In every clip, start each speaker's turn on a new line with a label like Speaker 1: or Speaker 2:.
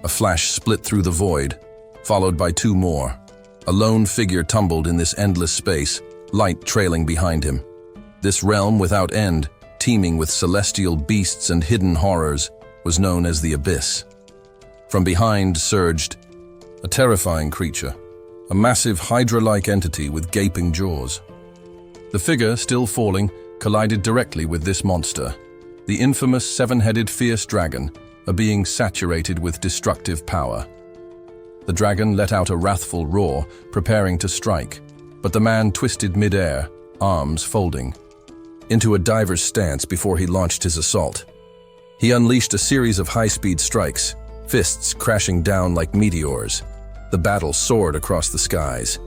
Speaker 1: A flash split through the void, followed by two more. A lone figure tumbled in this endless space, light trailing behind him. This realm without end, teeming with celestial beasts and hidden horrors, was known as the Abyss. From behind surged a terrifying creature, a massive hydra-like entity with gaping jaws. The figure, still falling, collided directly with this monster, the infamous seven-headed fierce dragon, a being saturated with destructive power. The dragon let out a wrathful roar, preparing to strike, but the man twisted mid-air, arms folding, into a diver's stance before he launched his assault. He unleashed a series of high-speed strikes, fists crashing down like meteors. The battle soared across the skies.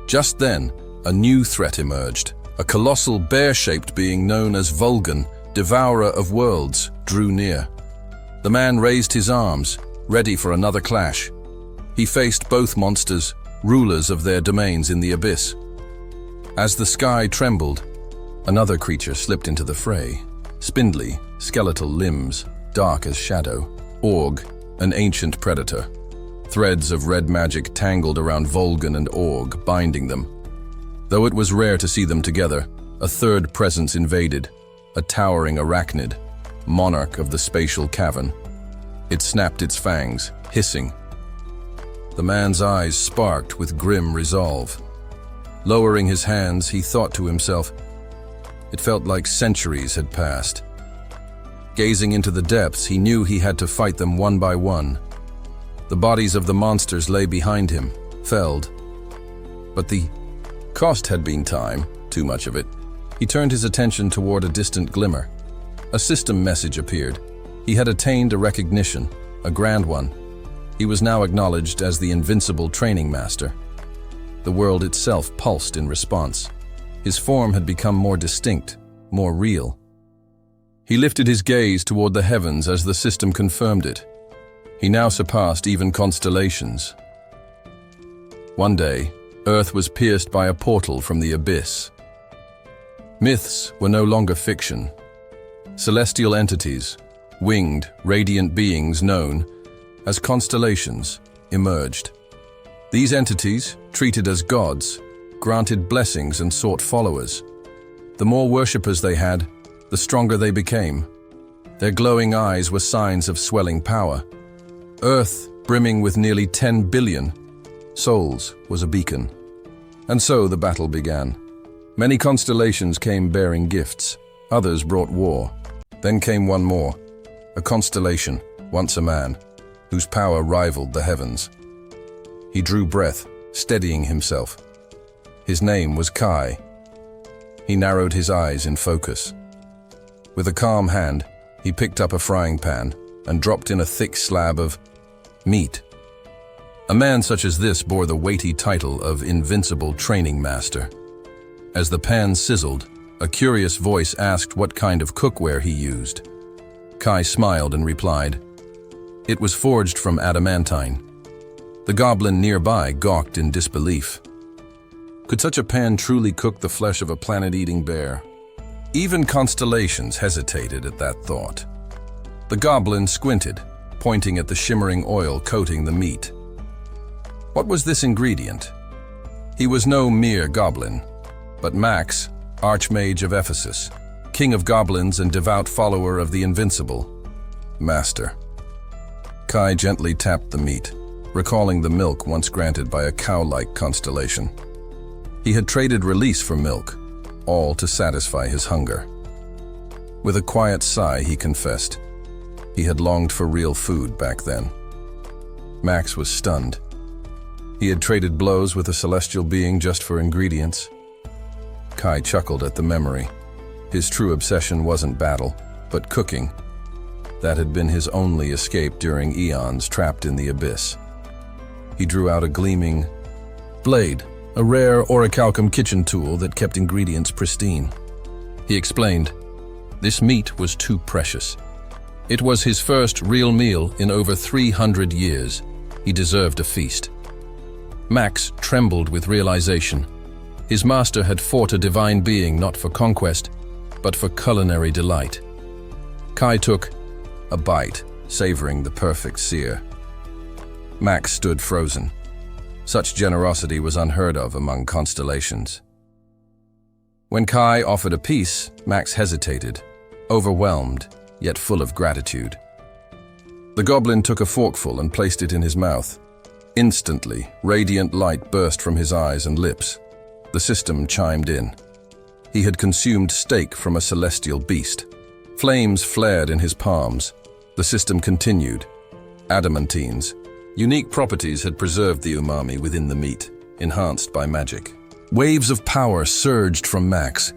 Speaker 1: Just then, a new threat emerged. A colossal bear-shaped being known as Vulcan, devourer of worlds, drew near. The man raised his arms, ready for another clash. He faced both monsters, rulers of their domains in the abyss. As the sky trembled, another creature slipped into the fray. Spindly, skeletal limbs, dark as shadow. Org, an ancient predator. Threads of red magic tangled around Vulcan and Org, binding them. Though it was rare to see them together, a third presence invaded, a towering arachnid, monarch of the spatial cavern. It snapped its fangs, hissing. The man's eyes sparked with grim resolve. Lowering his hands, he thought to himself, it felt like centuries had passed. Gazing into the depths, he knew he had to fight them one by one. The bodies of the monsters lay behind him, felled. But the cost had been time, too much of it. He turned his attention toward a distant glimmer. A system message appeared. He had attained a recognition, a grand one. He was now acknowledged as the invincible training master. The world itself pulsed in response. His form had become more distinct, more real. He lifted his gaze toward the heavens as the system confirmed it. He now surpassed even constellations. One day, Earth was pierced by a portal from the abyss. Myths were no longer fiction. Celestial entities, winged, radiant beings known as constellations, emerged. These entities, treated as gods, granted blessings and sought followers. The more worshippers they had, the stronger they became. Their glowing eyes were signs of swelling power. Earth, brimming with nearly 10 billion souls, was a beacon. And so the battle began. Many constellations came bearing gifts. Others brought war. Then came one more, a constellation, once a man, whose power rivaled the heavens. He drew breath, steadying himself. His name was Kai. He narrowed his eyes in focus. With a calm hand, he picked up a frying pan and dropped in a thick slab of meat. A man such as this bore the weighty title of Invincible Training Master. As the pan sizzled, a curious voice asked what kind of cookware he used. Kai smiled and replied, "It was forged from adamantine." The goblin nearby gawked in disbelief. Could such a pan truly cook the flesh of a planet-eating bear? Even constellations hesitated at that thought. The goblin squinted, pointing at the shimmering oil coating the meat. What was this ingredient? He was no mere goblin, but Max, Archmage of Ephesus, king of goblins and devout follower of the Invincible, Master. Kai gently tapped the meat, recalling the milk once granted by a cow-like constellation. He had traded release for milk, all to satisfy his hunger. With a quiet sigh, he confessed, he had longed for real food back then. Max was stunned. He had traded blows with a celestial being just for ingredients. Kai chuckled at the memory. His true obsession wasn't battle, but cooking. That had been his only escape during eons trapped in the abyss. He drew out a gleaming blade, a rare orichalcum kitchen tool that kept ingredients pristine. He explained, this meat was too precious. It was his first real meal in over 300 years. He deserved a feast. Max trembled with realization. His master had fought a divine being not for conquest, but for culinary delight. Kai took a bite, savoring the perfect sear. Max stood frozen. Such generosity was unheard of among constellations. When Kai offered a piece, Max hesitated, overwhelmed, yet full of gratitude. The goblin took a forkful and placed it in his mouth. Instantly, radiant light burst from his eyes and lips. The system chimed in. He had consumed steak from a celestial beast. Flames flared in his palms. The system continued. Adamantines. Unique properties had preserved the umami within the meat, enhanced by magic. Waves of power surged from Max.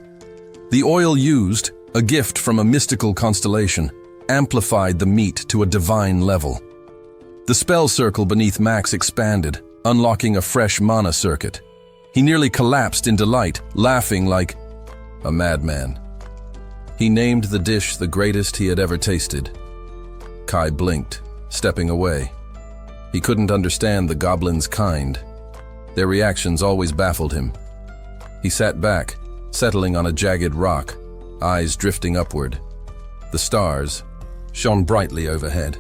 Speaker 1: The oil used, a gift from a mystical constellation, amplified the meat to a divine level. The spell circle beneath Max expanded, unlocking a fresh mana circuit. He nearly collapsed in delight, laughing like a madman. He named the dish the greatest he had ever tasted. Kai blinked, stepping away. He couldn't understand the goblin's kind. Their reactions always baffled him. He sat back, settling on a jagged rock, eyes drifting upward. The stars shone brightly overhead,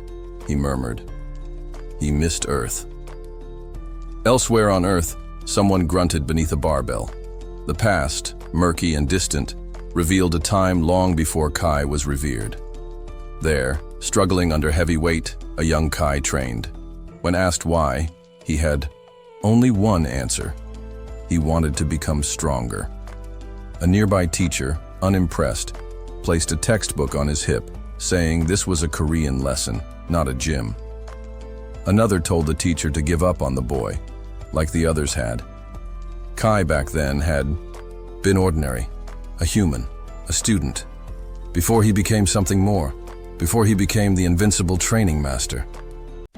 Speaker 1: he murmured. He missed Earth. Elsewhere on Earth, someone grunted beneath a barbell. The past, murky and distant, revealed a time long before Kai was revered. There, struggling under heavy weight, a young Kai trained. When asked why, he had only one answer. He wanted to become stronger. A nearby teacher, unimpressed, placed a textbook on his hip, saying this was a Korean lesson, not a gym. Another told the teacher to give up on the boy, like the others had. Kai back then had been ordinary, a human, a student, before he became something more, before he became the invincible training master.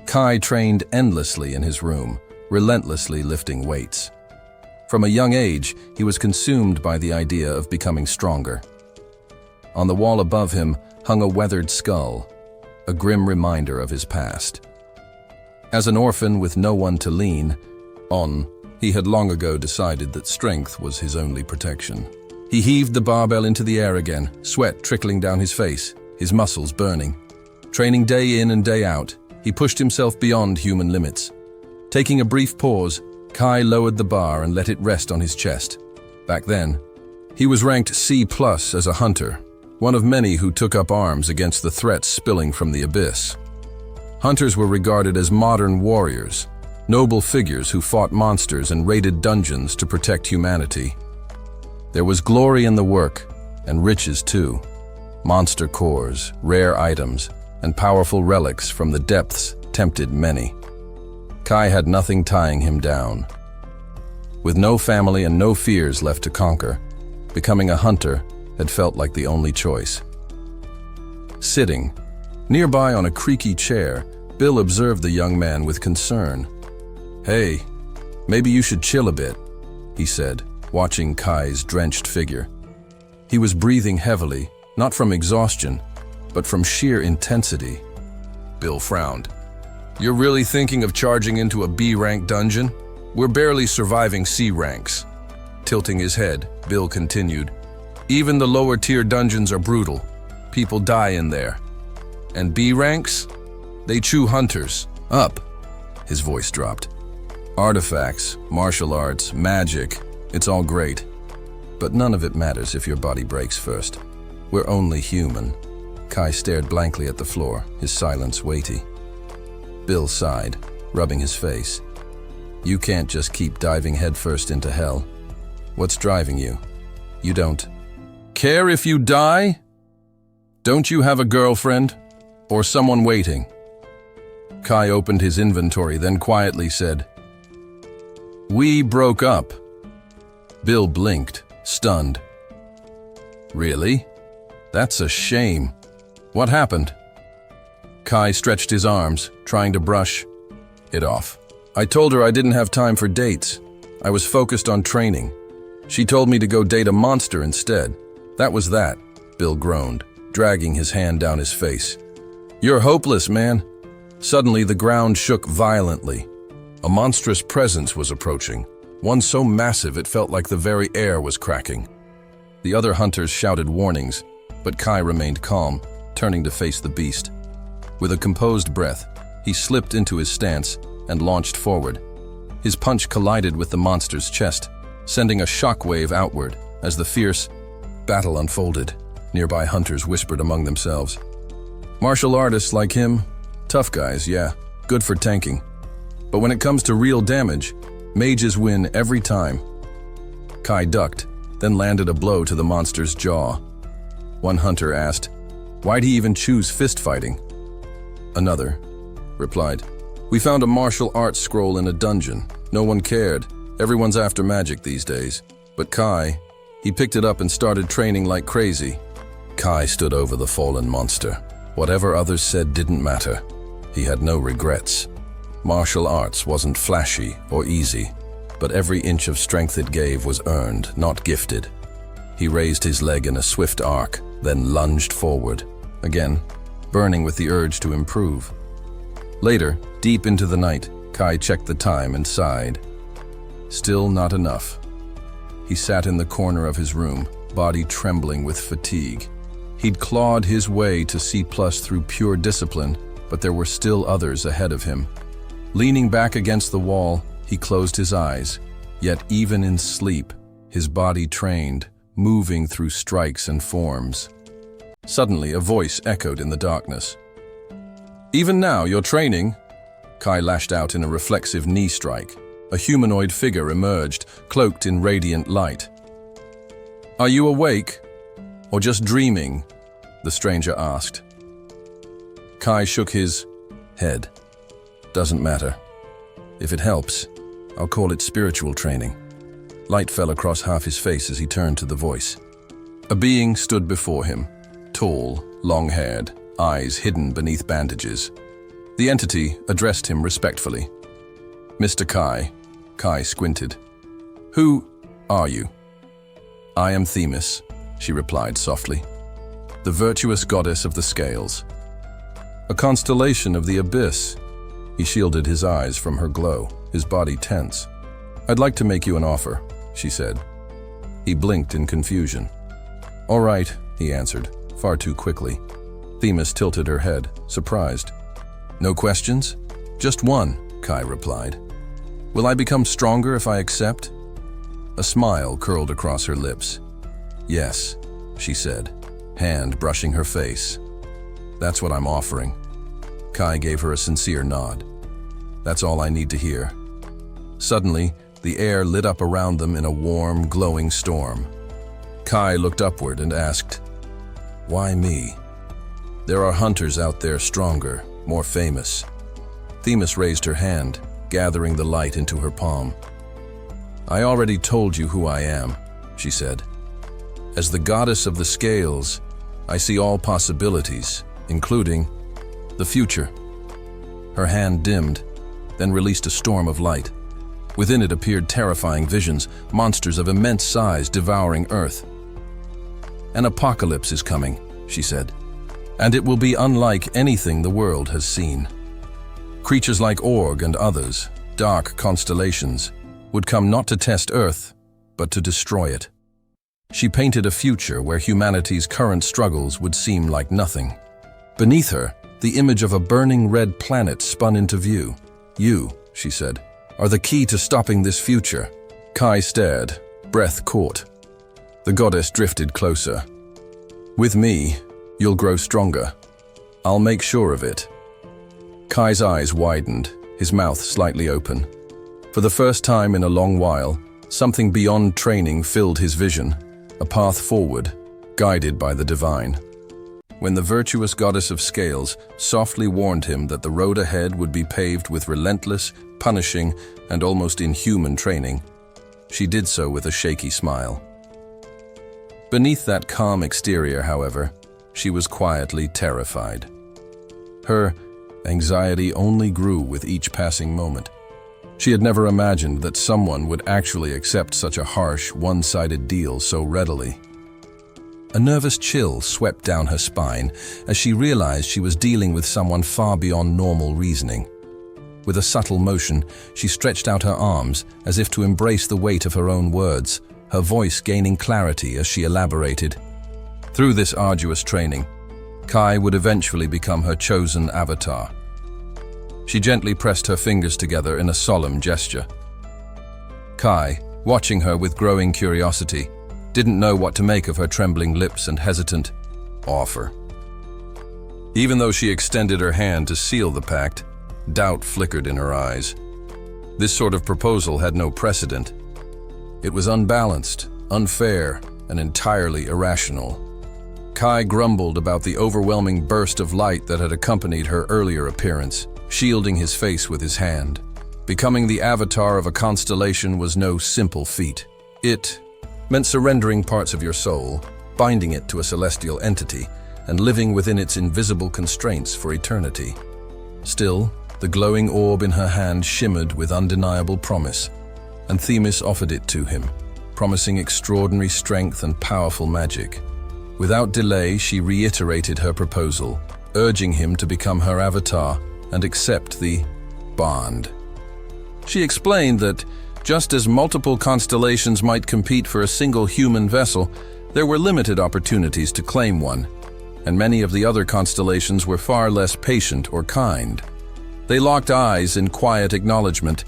Speaker 1: Kai trained endlessly in his room, relentlessly lifting weights. From a young age, he was consumed by the idea of becoming stronger. On the wall above him hung a weathered skull, a grim reminder of his past. As an orphan with no one to lean on, he had long ago decided that strength was his only protection. He heaved the barbell into the air again, sweat trickling down his face, his muscles burning. Training day in and day out, he pushed himself beyond human limits. Taking a brief pause, Kai lowered the bar and let it rest on his chest. Back then, he was ranked C+ as a hunter, one of many who took up arms against the threats spilling from the abyss. Hunters were regarded as modern warriors, noble figures who fought monsters and raided dungeons to protect humanity. There was glory in the work, and riches too. Monster cores, rare items, and powerful relics from the depths tempted many. Kai had nothing tying him down. With no family and no fears left to conquer, becoming a hunter had felt like the only choice. Sitting, nearby on a creaky chair, Bill observed the young man with concern. "Hey, maybe you should chill a bit," he said, watching Kai's drenched figure. He was breathing heavily, not from exhaustion, but from sheer intensity. Bill frowned. "You're really thinking of charging into a B-rank dungeon? We're barely surviving C ranks." Tilting his head, Bill continued, "Even the lower-tier dungeons are brutal. People die in there. And B ranks? They chew hunters. Up." His voice dropped. "Artifacts, martial arts, magic, it's all great. But none of it matters if your body breaks first. We're only human." Kai stared blankly at the floor, his silence weighty. Bill sighed, rubbing his face. "You can't just keep diving headfirst into hell. What's driving you? You don't care if you die? Don't you have a girlfriend? Or someone waiting?" Kai opened his inventory, then quietly said, "We broke up." Bill blinked, stunned. "Really? That's a shame. What happened?" Kai stretched his arms, trying to brush it off. "I told her I didn't have time for dates. I was focused on training. She told me to go date a monster instead. That was that," Bill groaned, dragging his hand down his face. "You're hopeless, man." Suddenly, the ground shook violently. A monstrous presence was approaching, one so massive it felt like the very air was cracking. The other hunters shouted warnings, but Kai remained calm, turning to face the beast. With a composed breath, he slipped into his stance and launched forward. His punch collided with the monster's chest, sending a shockwave outward as the fierce battle unfolded. Nearby hunters whispered among themselves. Martial artists like him, tough guys, yeah, good for tanking. But when it comes to real damage, mages win every time. Kai ducked, then landed a blow to the monster's jaw. One hunter asked, "Why'd he even choose fist fighting?" Another replied, "We found a martial arts scroll in a dungeon. No one cared. Everyone's after magic these days." But Kai, he picked it up and started training like crazy. Kai stood over the fallen monster. Whatever others said didn't matter. He had no regrets. Martial arts wasn't flashy or easy, but every inch of strength it gave was earned, not gifted. He raised his leg in a swift arc, then lunged forward, again, burning with the urge to improve. Later, deep into the night, Kai checked the time and sighed. Still not enough. He sat in the corner of his room, body trembling with fatigue. He'd clawed his way to C+ through pure discipline, but there were still others ahead of him. Leaning back against the wall, he closed his eyes, yet even in sleep, his body trained, moving through strikes and forms. Suddenly, a voice echoed in the darkness. "Even now, you're training?" Kai lashed out in a reflexive knee strike. A humanoid figure emerged, cloaked in radiant light. "Are you awake? Or just dreaming?" the stranger asked. Kai shook his head. "Doesn't matter. If it helps, I'll call it spiritual training." Light fell across half his face as he turned to the voice. A being stood before him, tall, long-haired, eyes hidden beneath bandages. The entity addressed him respectfully. "Mr. Kai." Kai squinted. "Who are you?" "I am Themis," she replied softly. "The virtuous goddess of the scales. A constellation of the abyss." He shielded his eyes from her glow, his body tense. "I'd like to make you an offer," she said. He blinked in confusion. "All right," he answered, far too quickly. Themis tilted her head, surprised. "No questions?" "Just one," Kai replied. "Will I become stronger if I accept?" A smile curled across her lips. "Yes," she said, hand brushing her face. "That's what I'm offering." Kai gave her a sincere nod. "That's all I need to hear." Suddenly, the air lit up around them in a warm, glowing storm. Kai looked upward and asked, "Why me? There are hunters out there stronger, more famous." Themis raised her hand, gathering the light into her palm. "I already told you who I am," she said. "As the goddess of the scales, I see all possibilities, including the future." Her hand dimmed, then released a storm of light. Within it appeared terrifying visions, monsters of immense size devouring Earth. "An apocalypse is coming," she said, "and it will be unlike anything the world has seen. Creatures like Org and others, dark constellations, would come not to test Earth, but to destroy it." She painted a future where humanity's current struggles would seem like nothing. Beneath her, the image of a burning red planet spun into view. "You," she said, "are the key to stopping this future." Kai stared, breath caught. The goddess drifted closer. "With me, you'll grow stronger. I'll make sure of it." Kai's eyes widened, his mouth slightly open. For the first time in a long while, something beyond training filled his vision, a path forward, guided by the divine. When the virtuous goddess of scales softly warned him that the road ahead would be paved with relentless, punishing, and almost inhuman training, she did so with a shaky smile. Beneath that calm exterior, however, she was quietly terrified. Her anxiety only grew with each passing moment. She had never imagined that someone would actually accept such a harsh, one-sided deal so readily. A nervous chill swept down her spine as she realized she was dealing with someone far beyond normal reasoning. With a subtle motion, she stretched out her arms as if to embrace the weight of her own words, her voice gaining clarity as she elaborated. Through this arduous training, Kai would eventually become her chosen avatar. She gently pressed her fingers together in a solemn gesture. Kai, watching her with growing curiosity, didn't know what to make of her trembling lips and hesitant offer. Even though she extended her hand to seal the pact, doubt flickered in her eyes. This sort of proposal had no precedent. It was unbalanced, unfair, and entirely irrational. Kai grumbled about the overwhelming burst of light that had accompanied her earlier appearance, shielding his face with his hand. Becoming the avatar of a constellation was no simple feat. It meant surrendering parts of your soul, binding it to a celestial entity, and living within its invisible constraints for eternity. Still, the glowing orb in her hand shimmered with undeniable promise, and Themis offered it to him, promising extraordinary strength and powerful magic. Without delay, she reiterated her proposal, urging him to become her avatar and accept the bond. She explained that, just as multiple constellations might compete for a single human vessel, there were limited opportunities to claim one, and many of the other constellations were far less patient or kind. They locked eyes in quiet acknowledgement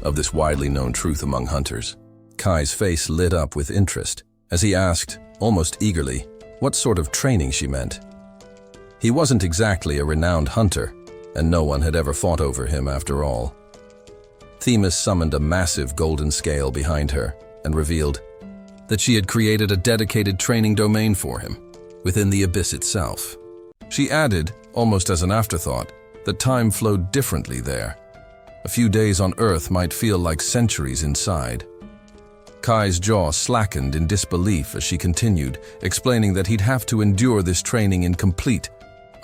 Speaker 1: of this widely known truth among hunters. Kai's face lit up with interest as he asked, almost eagerly, what sort of training she meant. He wasn't exactly a renowned hunter, and no one had ever fought over him after all. Themis summoned a massive golden scale behind her and revealed that she had created a dedicated training domain for him within the abyss itself. She added, almost as an afterthought, that time flowed differently there. A few days on Earth might feel like centuries inside. Kai's jaw slackened in disbelief as she continued, explaining that he'd have to endure this training in complete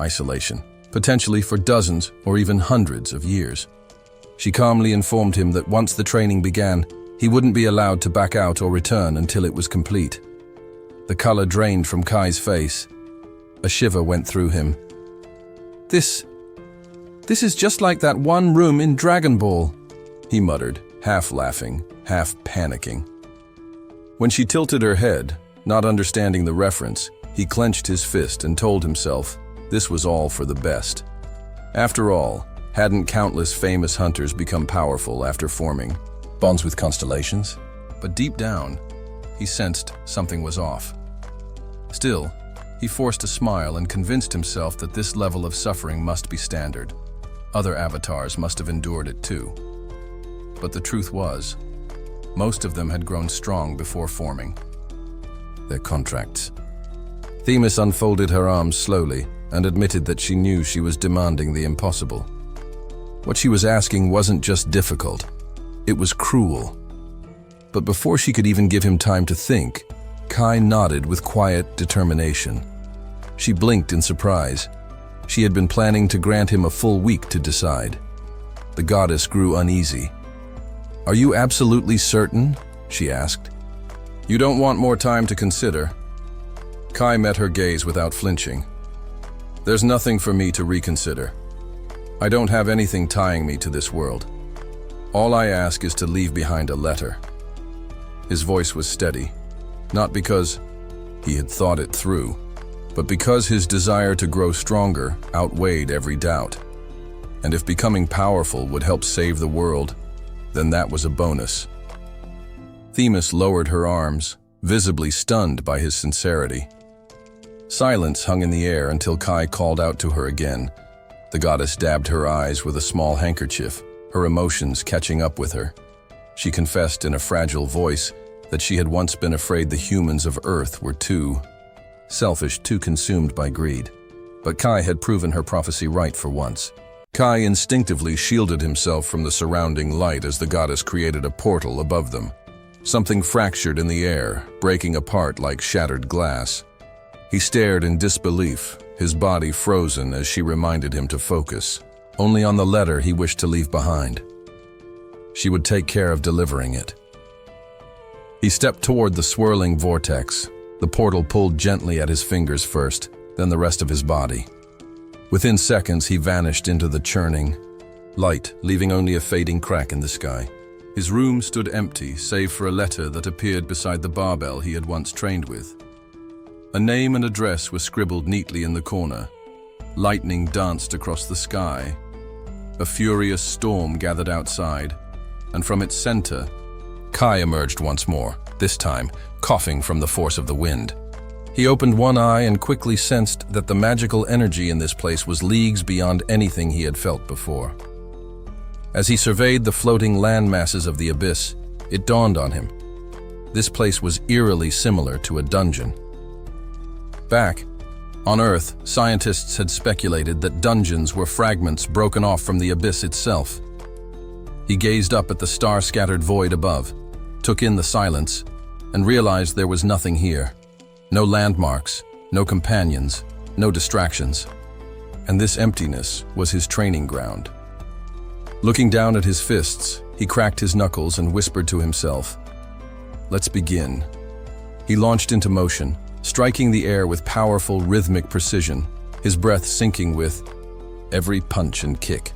Speaker 1: isolation, potentially for dozens or even hundreds of years. She calmly informed him that once the training began, he wouldn't be allowed to back out or return until it was complete. The color drained from Kai's face. A shiver went through him. This is just like that one room in Dragon Ball, he muttered, half laughing, half panicking. When she tilted her head, not understanding the reference, he clenched his fist and told himself this was all for the best. After all, hadn't countless famous hunters become powerful after forming bonds with constellations? But deep down, he sensed something was off. Still, he forced a smile and convinced himself that this level of suffering must be standard. Other avatars must have endured it too. But the truth was, most of them had grown strong before forming. Their contracts. Themis unfolded her arms slowly and admitted that she knew she was demanding the impossible. What she was asking wasn't just difficult, it was cruel. But before she could even give him time to think, Kai nodded with quiet determination. She blinked in surprise. She had been planning to grant him a full week to decide. The goddess grew uneasy. "Are you absolutely certain?" she asked. "You don't want more time to consider?" Kai met her gaze without flinching. "There's nothing for me to reconsider. I don't have anything tying me to this world. All I ask is to leave behind a letter." His voice was steady, not because he had thought it through, but because his desire to grow stronger outweighed every doubt. And if becoming powerful would help save the world, then that was a bonus. Themis lowered her arms, visibly stunned by his sincerity. Silence hung in the air until Kai called out to her again. The goddess dabbed her eyes with a small handkerchief, her emotions catching up with her. She confessed in a fragile voice that she had once been afraid the humans of Earth were too selfish, too consumed by greed. But Kai had proven her prophecy right for once. Kai instinctively shielded himself from the surrounding light as the goddess created a portal above them. Something fractured in the air, breaking apart like shattered glass. He stared in disbelief, his body frozen as she reminded him to focus, only on the letter he wished to leave behind. She would take care of delivering it. He stepped toward the swirling vortex. The portal pulled gently at his fingers first, then the rest of his body. Within seconds, he vanished into the churning light, leaving only a fading crack in the sky. His room stood empty, save for a letter that appeared beside the barbell he had once trained with. A name and address were scribbled neatly in the corner. Lightning danced across the sky. A furious storm gathered outside, and from its center, Kai emerged once more, this time coughing from the force of the wind. He opened one eye and quickly sensed that the magical energy in this place was leagues beyond anything he had felt before. As he surveyed the floating land masses of the abyss, it dawned on him. This place was eerily similar to a dungeon. Back on Earth, scientists had speculated that dungeons were fragments broken off from the abyss itself. He gazed up at the star-scattered void above, took in the silence, and realized there was nothing here. No landmarks, no companions, no distractions. And this emptiness was his training ground. Looking down at his fists, he cracked his knuckles and whispered to himself, "Let's begin." He launched into motion, striking the air with powerful rhythmic precision, his breath syncing with every punch and kick.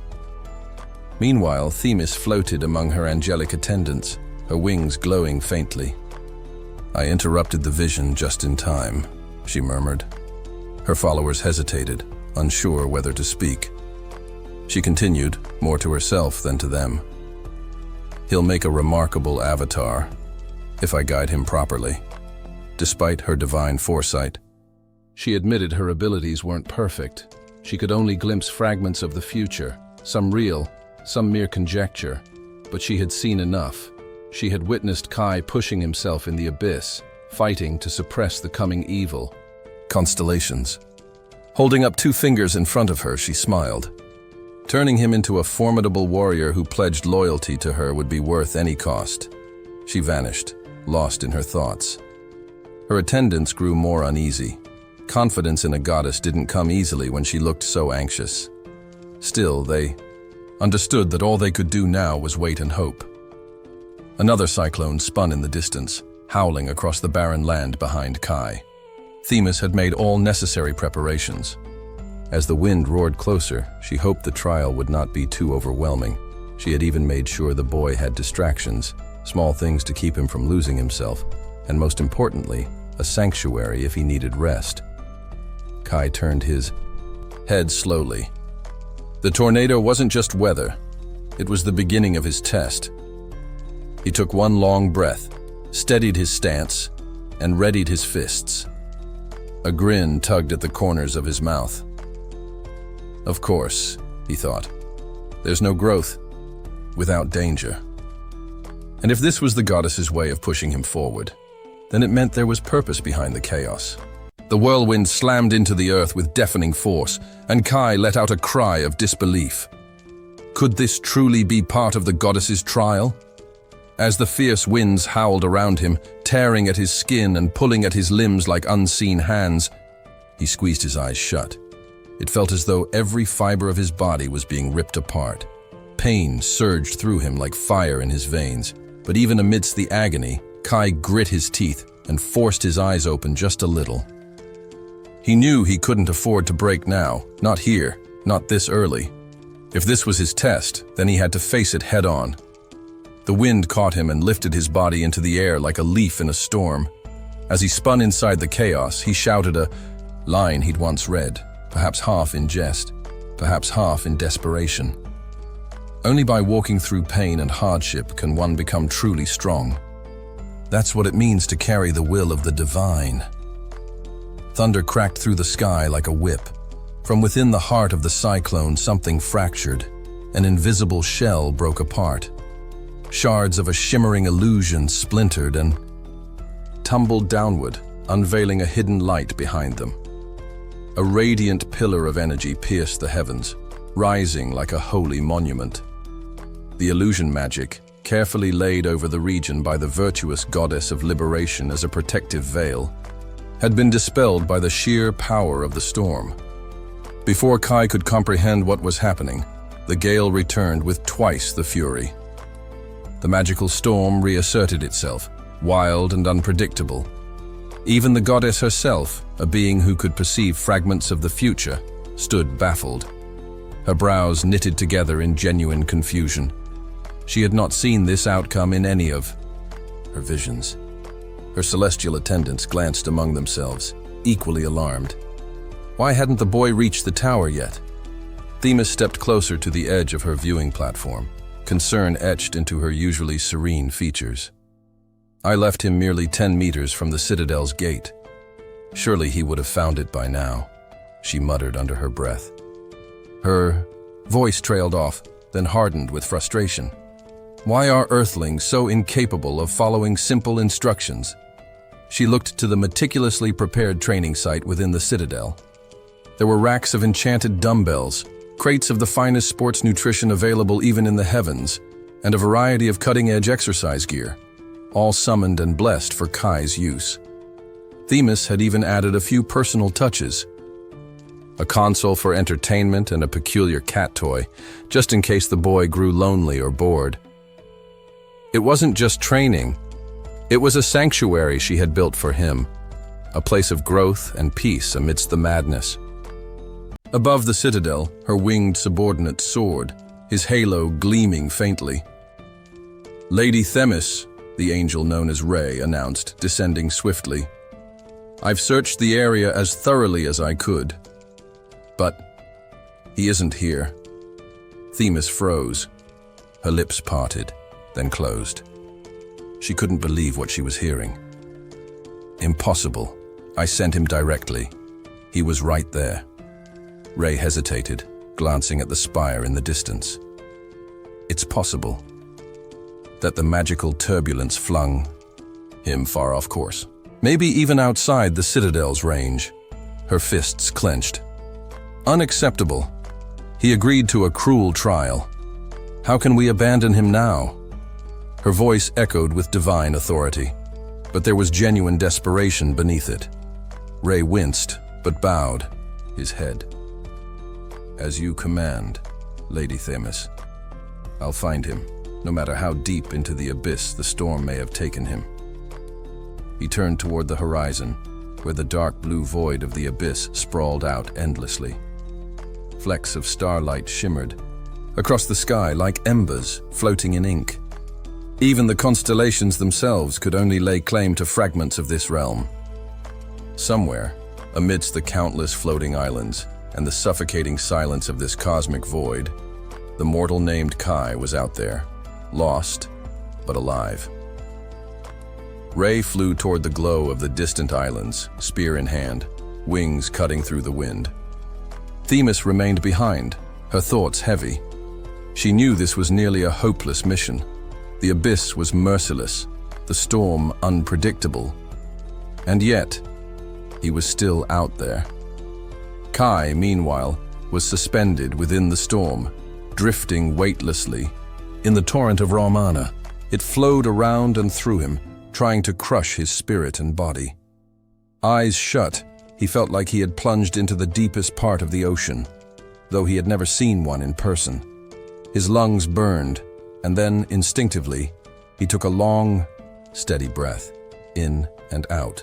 Speaker 1: Meanwhile, Themis floated among her angelic attendants, her wings glowing faintly. "I interrupted the vision just in time," she murmured. Her followers hesitated, unsure whether to speak. She continued, more to herself than to them. "He'll make a remarkable avatar, if I guide him properly." Despite her divine foresight, she admitted her abilities weren't perfect. She could only glimpse fragments of the future, some real, some mere conjecture, but she had seen enough. She had witnessed Kai pushing himself in the abyss, fighting to suppress the coming evil. Constellations. Holding up two fingers in front of her, she smiled. Turning him into a formidable warrior who pledged loyalty to her would be worth any cost. She vanished, lost in her thoughts. Her attendants grew more uneasy. Confidence in a goddess didn't come easily when she looked so anxious. Still, they understood that all they could do now was wait and hope. Another cyclone spun in the distance, howling across the barren land behind Kai. Themis had made all necessary preparations. As the wind roared closer, she hoped the trial would not be too overwhelming. She had even made sure the boy had distractions, small things to keep him from losing himself, and most importantly, a sanctuary if he needed rest. Kai turned his head slowly. The tornado wasn't just weather. It was the beginning of his test. He took one long breath, steadied his stance, and readied his fists. A grin tugged at the corners of his mouth. Of course, he thought, there's no growth without danger. And if this was the goddess's way of pushing him forward, then it meant there was purpose behind the chaos. The whirlwind slammed into the earth with deafening force, and Kai let out a cry of disbelief. Could this truly be part of the goddess's trial? As the fierce winds howled around him, tearing at his skin and pulling at his limbs like unseen hands, he squeezed his eyes shut. It felt as though every fiber of his body was being ripped apart. Pain surged through him like fire in his veins, but even amidst the agony, Kai grit his teeth and forced his eyes open just a little. He knew he couldn't afford to break now, not here, not this early. If this was his test, then he had to face it head-on. The wind caught him and lifted his body into the air like a leaf in a storm. As he spun inside the chaos, he shouted a line he'd once read, perhaps half in jest, perhaps half in desperation. Only by walking through pain and hardship can one become truly strong. That's what it means to carry the will of the divine. Thunder cracked through the sky like a whip. From within the heart of the cyclone, something fractured. An invisible shell broke apart. Shards of a shimmering illusion splintered and tumbled downward, unveiling a hidden light behind them. A radiant pillar of energy pierced the heavens, rising like a holy monument. The illusion magic, carefully laid over the region by the virtuous goddess of liberation as a protective veil, had been dispelled by the sheer power of the storm. Before Kai could comprehend what was happening, the gale returned with twice the fury. The magical storm reasserted itself, wild and unpredictable. Even the goddess herself, a being who could perceive fragments of the future, stood baffled, her brows knitted together in genuine confusion. She had not seen this outcome in any of her visions. Her celestial attendants glanced among themselves, equally alarmed. Why hadn't the boy reached the tower yet? Themis stepped closer to the edge of her viewing platform, concern etched into her usually serene features. I left him merely 10 meters from the Citadel's gate. Surely he would have found it by now, she muttered under her breath. Her voice trailed off, then hardened with frustration. Why are Earthlings so incapable of following simple instructions? She looked to the meticulously prepared training site within the Citadel. There were racks of enchanted dumbbells, crates of the finest sports nutrition available even in the heavens, and a variety of cutting-edge exercise gear, all summoned and blessed for Kai's use. Themis had even added a few personal touches. A console for entertainment and a peculiar cat toy, just in case the boy grew lonely or bored. It wasn't just training. It was a sanctuary she had built for him, a place of growth and peace amidst the madness. Above the Citadel, her winged subordinate soared, his halo gleaming faintly. "Lady Themis," the angel known as Ray announced, descending swiftly. "I've searched the area as thoroughly as I could. But he isn't here." Themis froze. Her lips parted, then closed. She couldn't believe what she was hearing. "Impossible. I sent him directly. He was right there." Ray hesitated, glancing at the spire in the distance. It's possible that the magical turbulence flung him far off course, maybe even outside the Citadel's range. Her fists clenched. Unacceptable. He agreed to a cruel trial. How can we abandon him now? Her voice echoed with divine authority, but there was genuine desperation beneath it. Ray winced, but bowed his head. "As you command, Lady Themis. I'll find him, no matter how deep into the abyss the storm may have taken him." He turned toward the horizon, where the dark blue void of the abyss sprawled out endlessly. Flecks of starlight shimmered across the sky like embers floating in ink. Even the constellations themselves could only lay claim to fragments of this realm. Somewhere, amidst the countless floating islands and the suffocating silence of this cosmic void, the mortal named Kai was out there, lost but alive. Ray flew toward the glow of the distant islands, spear in hand, wings cutting through the wind. Themis remained behind, her thoughts heavy. She knew this was nearly a hopeless mission. The abyss was merciless, the storm unpredictable. And yet, he was still out there. Kai, meanwhile, was suspended within the storm, drifting weightlessly. In the torrent of raw mana, it flowed around and through him, trying to crush his spirit and body. Eyes shut, he felt like he had plunged into the deepest part of the ocean, though he had never seen one in person. His lungs burned, and then, instinctively, he took a long, steady breath, in and out.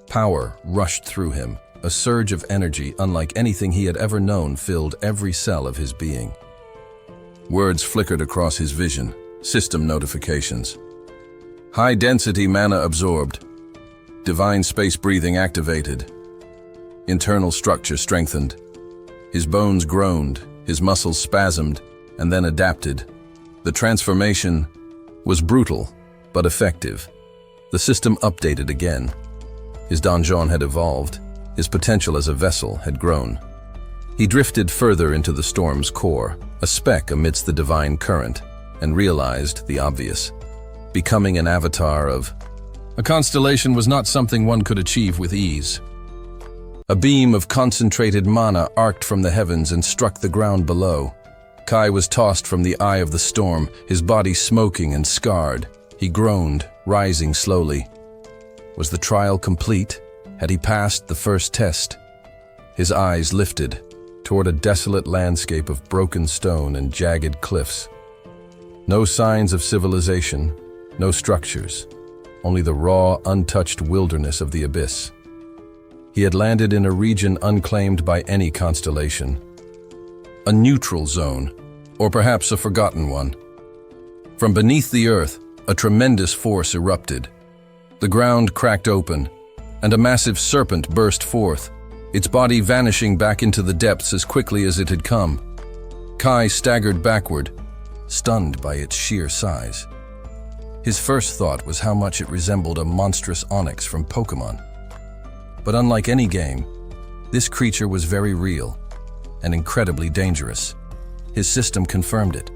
Speaker 1: Power rushed through him. A surge of energy unlike anything he had ever known filled every cell of his being. Words flickered across his vision, system notifications. High-density mana absorbed. Divine space breathing activated. Internal structure strengthened. His bones groaned, his muscles spasmed, and then adapted. The transformation was brutal, but effective. The system updated again. His donjon had evolved. His potential as a vessel had grown. He drifted further into the storm's core, a speck amidst the divine current, and realized the obvious. Becoming an avatar of a constellation was not something one could achieve with ease. A beam of concentrated mana arced from the heavens and struck the ground below. Kai was tossed from the eye of the storm, his body smoking and scarred. He groaned, rising slowly. Was the trial complete? Had he passed the first test? His eyes lifted toward a desolate landscape of broken stone and jagged cliffs. No signs of civilization, no structures, only the raw, untouched wilderness of the abyss. He had landed in a region unclaimed by any constellation. A neutral zone, or perhaps a forgotten one. From beneath the earth, a tremendous force erupted. The ground cracked open, and a massive serpent burst forth, its body vanishing back into the depths as quickly as it had come. Kai staggered backward, stunned by its sheer size. His first thought was how much it resembled a monstrous onyx from Pokémon. But unlike any game, this creature was very real and incredibly dangerous. His system confirmed it.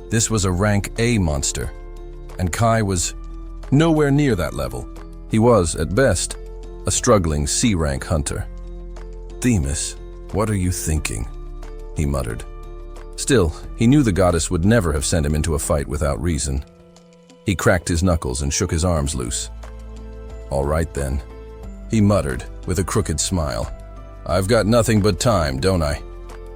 Speaker 1: This was a rank A monster, and Kai was nowhere near that level. He was, at best, a struggling C-rank hunter. "Themis, what are you thinking?" he muttered. Still, he knew the goddess would never have sent him into a fight without reason. He cracked his knuckles and shook his arms loose. "All right then," he muttered with a crooked smile. "I've got nothing but time, don't I?"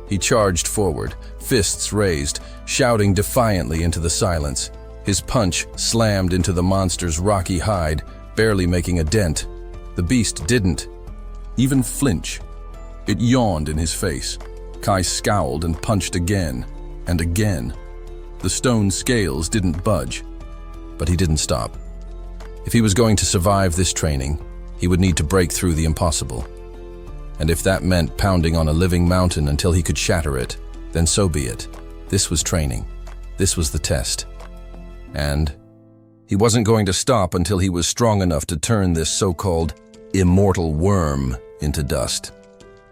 Speaker 1: He charged forward, fists raised, shouting defiantly into the silence. His punch slammed into the monster's rocky hide, barely making a dent. The beast didn't even flinch. It yawned in his face. Kai scowled and punched again and again. The stone scales didn't budge, but he didn't stop. If he was going to survive this training, he would need to break through the impossible. And if that meant pounding on a living mountain until he could shatter it, then so be it. This was training. This was the test. And he wasn't going to stop until he was strong enough to turn this so-called immortal worm into dust.